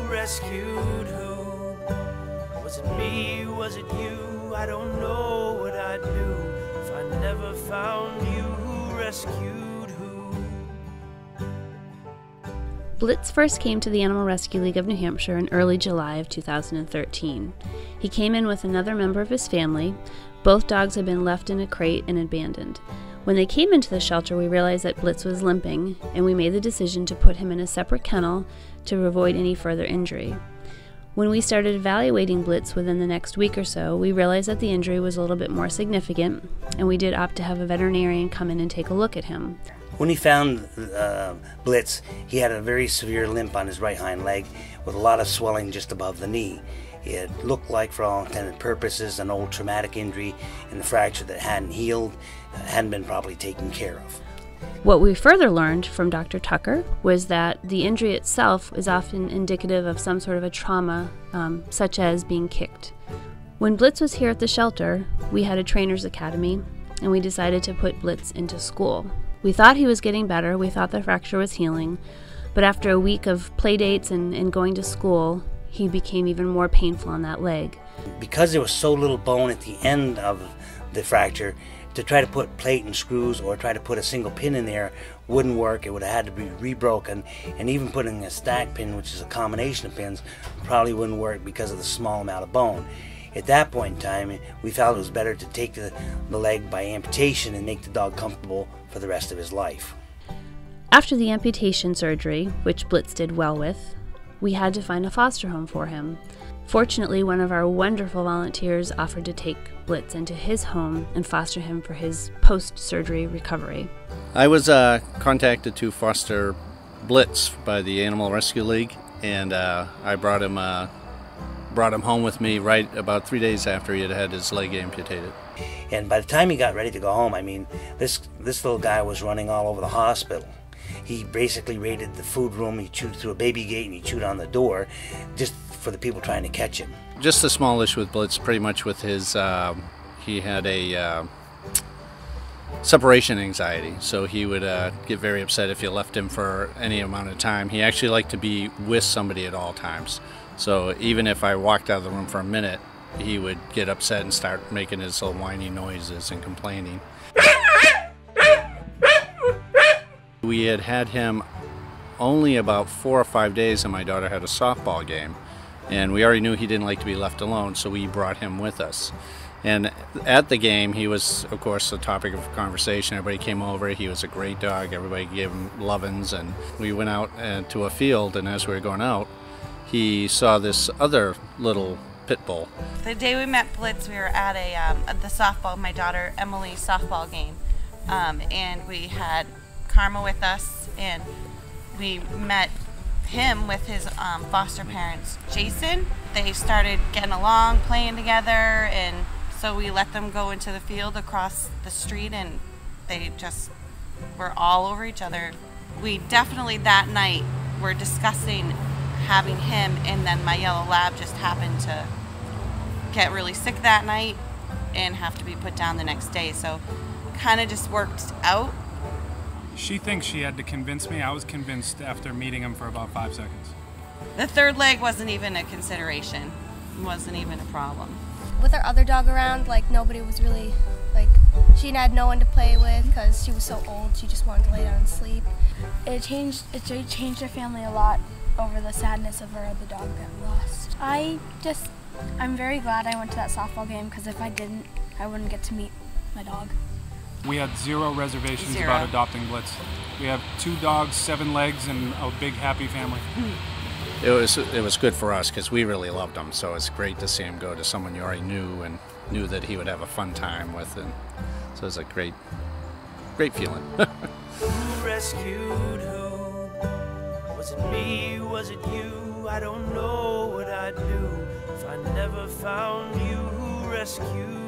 rescued who? Was it me? Was it you? I don't know what I'd do if I never found you. Who rescued who? Blitz first came to the Animal Rescue League of New Hampshire in early July of 2013. He came in with another member of his family. Both dogs had been left in a crate and abandoned. When they came into the shelter, we realized that Blitz was limping, and we made the decision to put him in a separate kennel to avoid any further injury. When we started evaluating Blitz within the next week or so, we realized that the injury was a little bit more significant, and we did opt to have a veterinarian come in and take a look at him. When he found Blitz, he had a very severe limp on his right hind leg with a lot of swelling just above the knee. It looked like, for all intended purposes, an old traumatic injury and a fracture that hadn't healed, hadn't been properly taken care of. What we further learned from Dr. Tucker was that the injury itself is often indicative of some sort of a trauma, such as being kicked. When Blitz was here at the shelter, we had a trainer's academy, and we decided to put Blitz into school. We thought he was getting better, we thought the fracture was healing, but after a week of play dates and going to school, he became even more painful on that leg. Because there was so little bone at the end of the fracture, to try to put plate and screws or try to put a single pin in there wouldn't work. It would have had to be rebroken, and even putting a stack pin, which is a combination of pins, probably wouldn't work because of the small amount of bone. At that point in time, we felt it was better to take the leg by amputation and make the dog comfortable for the rest of his life. After the amputation surgery, which Blitz did well with, we had to find a foster home for him. Fortunately, one of our wonderful volunteers offered to take Blitz into his home and foster him for his post-surgery recovery. I was contacted to foster Blitz by the Animal Rescue League, and I brought him home with me right about 3 days after he had had his leg amputated. And by the time he got ready to go home, I mean, this little guy was running all over the hospital. He basically raided the food room, he chewed through a baby gate, and he chewed on the door, just for the people trying to catch him. Just a small issue with Blitz, pretty much with his, he had a separation anxiety, so he would get very upset if you left him for any amount of time. He actually liked to be with somebody at all times. So even if I walked out of the room for a minute, he would get upset and start making his little whiny noises and complaining. We had him only about 4 or 5 days, and my daughter had a softball game. And we already knew he didn't like to be left alone, so we brought him with us. And at the game, he was, of course, the topic of conversation. Everybody came over. He was a great dog. Everybody gave him lovin's. And we went out to a field, and as we were going out, he saw this other little pit bull. The day we met Blitz, we were at the softball, my daughter Emily's softball game. And we had Karma with us, and we met him with his foster parents, Jason. They started getting along, playing together, and so we let them go into the field across the street, and they just were all over each other. We definitely that night were discussing having him, and then my yellow lab just happened to get really sick that night and have to be put down the next day, so kind of just worked out. She thinks she had to convince me. I was convinced after meeting him for about 5 seconds. The third leg wasn't even a consideration. It wasn't even a problem. With our other dog around, like, nobody was really, like, she had no one to play with because she was so old. She just wanted to lay down and sleep. It changed our family a lot over the sadness of our other dog that we lost. I'm very glad I went to that softball game, because if I didn't, I wouldn't get to meet my dog. We had 0 reservations about adopting Blitz. We have 2 dogs, 7 legs, and a big happy family. It was good for us because we really loved him, so it's great to see him go to someone you already knew and knew that he would have a fun time with, and so it was a great feeling. Who rescued who? Was it me? Was it you? I don't know what I'd do if I never found you. Who rescued